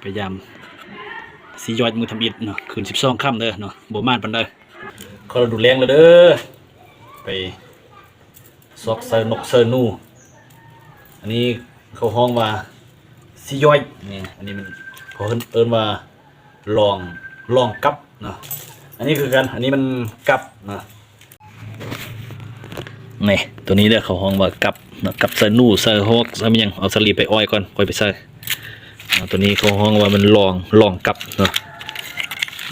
พยายามสีย้อยมือทำอิฐเนาะคืน12 ค่ำเด้อเนาะบ่ม่านปานใดเขาเราดูแรงเลยเด้อไปซอกเซอร์นกเซอร์นูอันนี้เขาห้องว่าสีย้อยนี่อันนี้มันเขาเอิ้นว่าลองกับเนาะอันนี้คือกันอันนี้มันกับเนาะนี่ตัวนี้เด้อเขาห้องว่ากับเซอร์นูเซอร์ฮอกซะมันยังเอาสลีไปอ้อยก่อนค่อยไปใส่ตัวนี้เขาห้องว่ามันลองกับเนาะ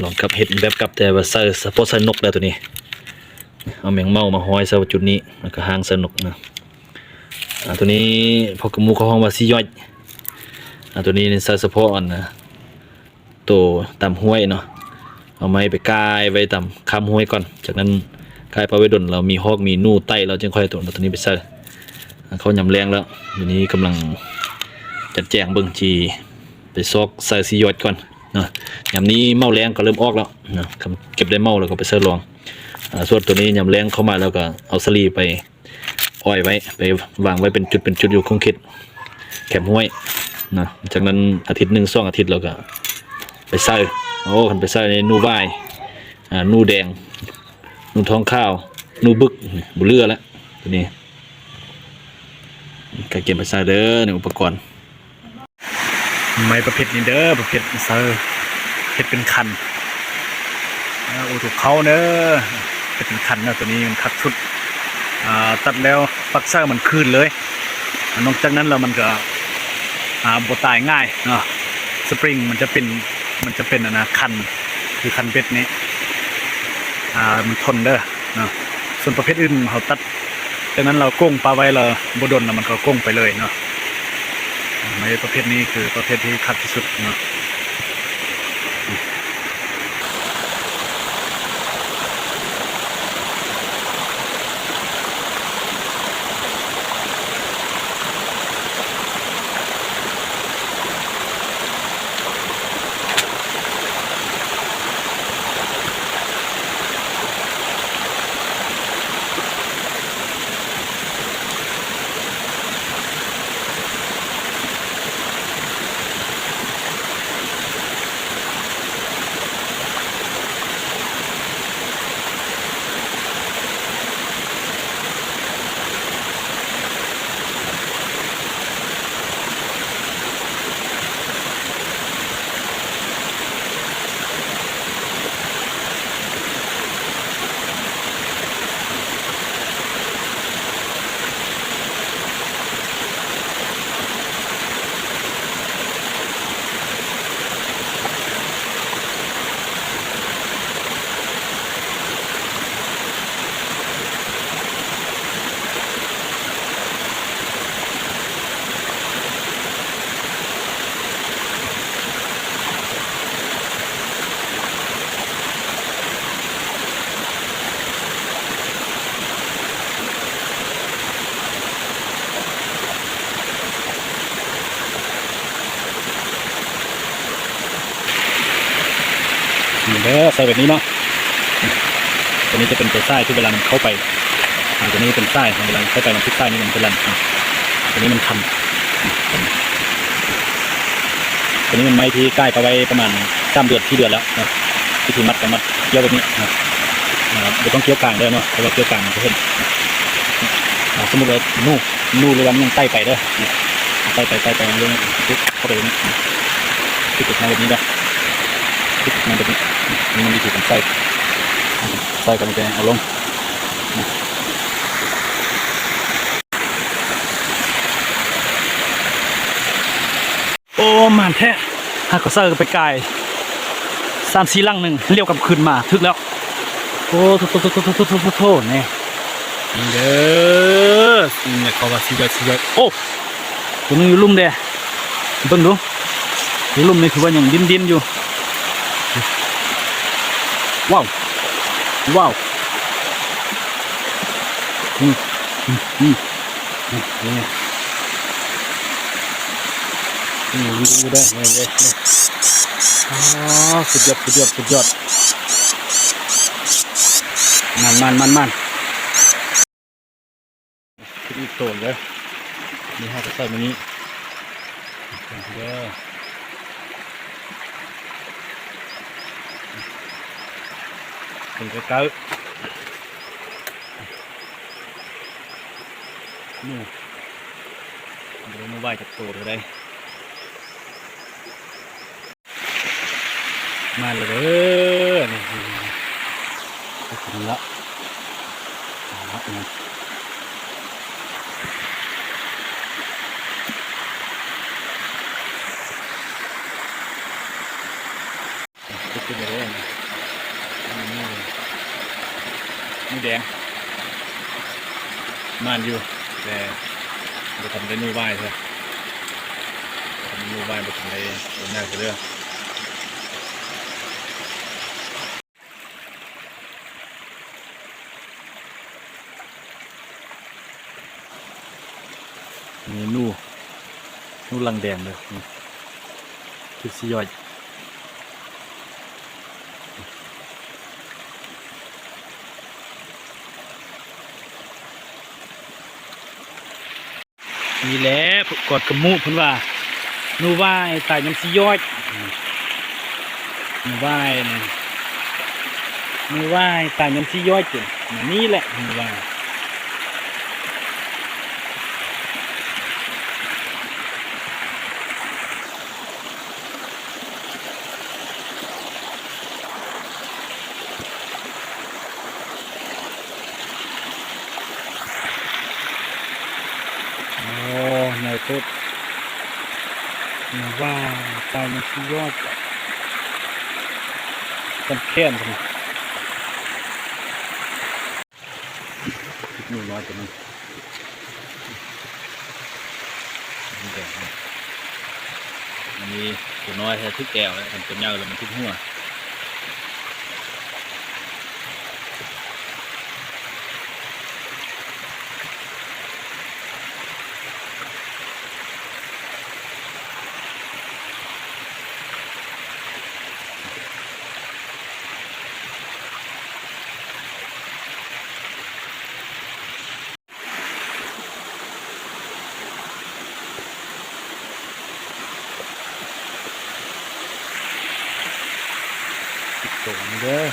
ลองกับเห็ดแบบกับแต่ว่าใส่เฉพาะใส่นกแล้วตัวนี้เอาแมงเม่ามาห้อยใส่จุดนี้แล้วก็หางใส่นกนะตัวนี้พอกระมูเขาห้องว่าซีย่อยตัวนี้ใส่เฉพาะอันนะตัวตามห้วยเนาะเอาไม้ไปกายไว้ตามคำห้วยก่อนจากนั้นกายไปไว้ดนเรามีฮอกมีนู่ไต้เราจึงค่อยตัวนี้ไปใส่เขายำแรงแล้วตัวนี้กำลังจัดแจงเบิ่งจีไปซอกใส่ซีย่อยก่อนเนาะยำนี้เมาแรงก็เริ่มออกแล้วเนาะเก็บได้เมาแล้วก็ไปเสิร์ฟลองส่วนตัวนี้ยำแรงเข้ามาแล้วก็เอาสลีไปอ้อยไว้ไปวางไว้เป็นจุดอยู่คงคิดแคมห้วยนะจากนั้นอาทิตย์1 2 อาทิตย์เราก็ไปใส่คันไปใส่ในนูบ่ายนูแดงนูท้องข้าวนูบึกบุเรือแล้วตัวนี้ก็เก็บไปใส่เด้อในอุปกรณ์ไม้ประเภทนี้เด้อประเภทเซอร์เฮ็ดเป็นคันถูกเขาเด้อเป็นคันนะตัวนี้มันคัดชุดตัดแล้วปักเซอร์มันคืนเลยนอกจากนั้นแล้วมันก็บ่ตายง่ายเนาะสปริงมันจะเป็นคันคือคันเบ็ดนี้มันทนเด้อเนาะส่วนประเภทอื่นเขาตัดจากนั้นเราก้งปลาไว้เราบ่ดนแล้วมันก็ก้งไปเลยเนาะในประเภทนี้คือประเภทที่คัดที่สุดเนาะเด้อใส่แบบนี้เนาะตัวนี้จะเป็นตัวไส้ที่เวลามันเข้าไปตัวนี้เป็นไส้เวลาเข้าไปมันพลิกไส้นี่มันเป็นลันตัวนี้มันคันตัวนี้มันไม้ที่ใกล้ไปไว้ประมาณ3 เดือนที่เดือนแล้วนะที่ถือมัดกับมัดเกี่ยวแบบนี้นะครับเดี๋ยวต้องเกี่ยวกลางด้วยเนาะเพราะว่าเกี่ยวกลางมันจะเห็นสมมติว่านู่ระวังยังไต่ไปเด้อไต่เรื่องเข้าไปตรงนี้ที่ติดมาแบบนี้เด้อที่ติดมาแบบนี้นี่มันมีที่ผมใส่กันไปเอาลงโอ้มันแท้หากก็เซอร์ไปไกล3-4 ลังหนึ่งเลี้ยวกับคืนมาถึกแล้วโอ้โทนี่เด้อเนี่ยเขาว่าซีไว้โอ้ตัวนึงอยู่ลุ่มเด้เบิ่งดูอยู่ลุ่มนี่คือว่ายังดินอยู่ว้าวนี่ดูได้เลยสุดยอดมันขึ้นอีกโตเลยนี่ให้ใส่มานี้เด้อ ถึงจะเก้านู่นเดี๋ยวมาไหว้จับตัวเลยได้มาเลยเด้อนี่ถึงแล้วนะขึ้นไปเลยนี่แดงม่านอยู่แต่จะทำได้นู่ไหว้ใช่ไหมทำนู่ไหว้ไปทำได้หน้าเรื่องนี่นู่ลังแดงเลยคือสีย่อยนี่แหละกอดกระมูเพิ่นว่านู่ไหว้ตายยังสีย่อยนู่ไหว้นู่ไหว้ตายยังสีย่อยจริงนี่แหละนู่ไหว้ในต้นนู่ไหว้ตายยังสีย่อยกันแค้นกันนู่น้อยจังมันแดงอันนี้ตัวน้อยแค่ทุกแก้วแล้วมันเป็นยาวแล้วมันทุกหัวส่งเด้อ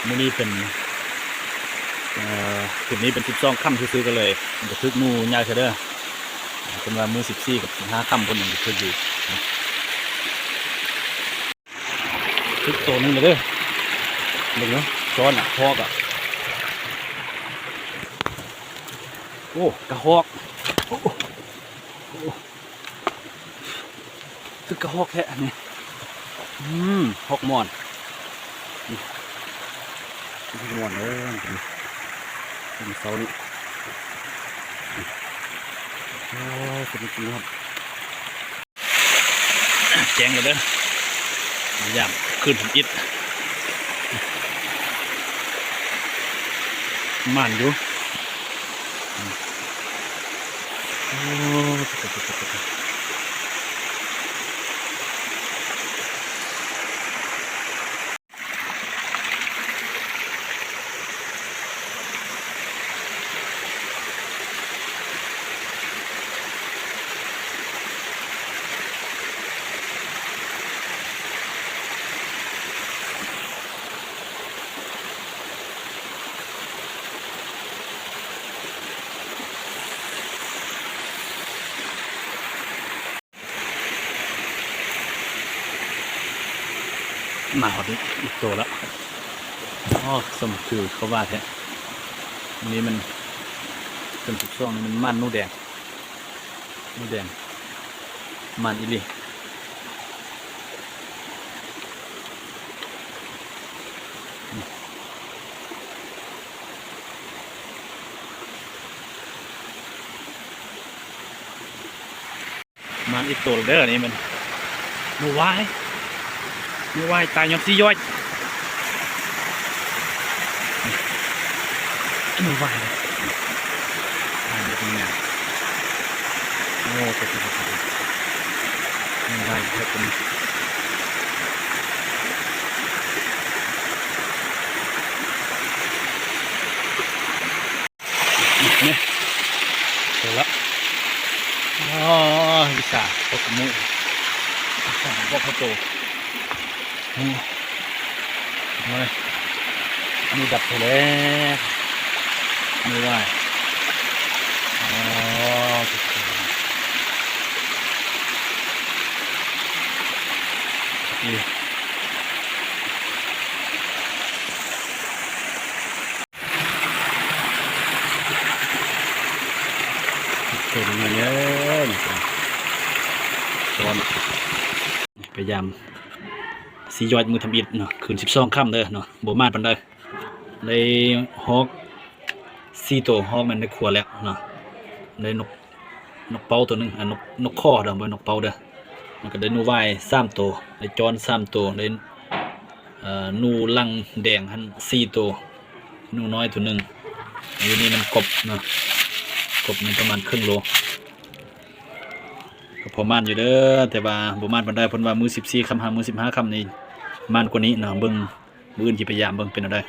มื้อนี้เป็นจุดนี้เป็น12ค่ำซื้อกันเลยจะทึกนู่ยากเด้อเป็นว่ามื้อ14กับ15ค่ำคนหนึ่งจะทึกอยู่ทึกโตนึงเลยเด้อเบิ่งเนาะช้อนพอกโอ้กระหอกคือกระหอกแท้นี่หอกมอนมอนเลยเป็นเสานี่โอ้เป็นจริงครับแจ้งเลยเด้อยามขึ้นผมอิดมันอยู่โอ้มาหอดอีกตัวแล้วสมคือเขาว่าแท้นี้มันเป็นทุกช่วงนี้มันมันนู่แดงมันอีลีมันอีกตัวเด้อนี่มันนู่ไหว้ตายยอมซีย่อยนู่ไหว้ตรงนี้โอ้โหนู่ไหว้ครับผมเนี่ยเสร็จแล้ว วิสาพวกหมูพวกข้าวโตมาเลยมีดับไปแล้วไม่ไหวอ๋อนี่เกิดมาเยอะตอนพยายามสียอดมือทำอิดเนาะคืน12 ค่ำเด้อเนาะบ่มาดปานใดเลยฮอก4 ตัวฮอกมันได้ครัวแล้วเนาะได้นกเป้าตัวหนึงนกข้อเด้อบ่นกเป้าเด้อมันก็ได้นูวาย3 ตัวได้จอน3 ตัวได้นูลังแดงหั่น4 ตัวนูน้อยตัวหนึงอยู่นี่มันกบเนาะกบมันประมาณครึ่งโลก็พอมานอยู่เด้อแต่ว่าบ่มานปานใดเพิ่นว่ามื้อ14 ค่ำหามื้อ15 ค่ำนี่มานกว่านี้เนาะเบิ่งมื้ออื่นสิพยายามเบิ่งเป็นจั่งใด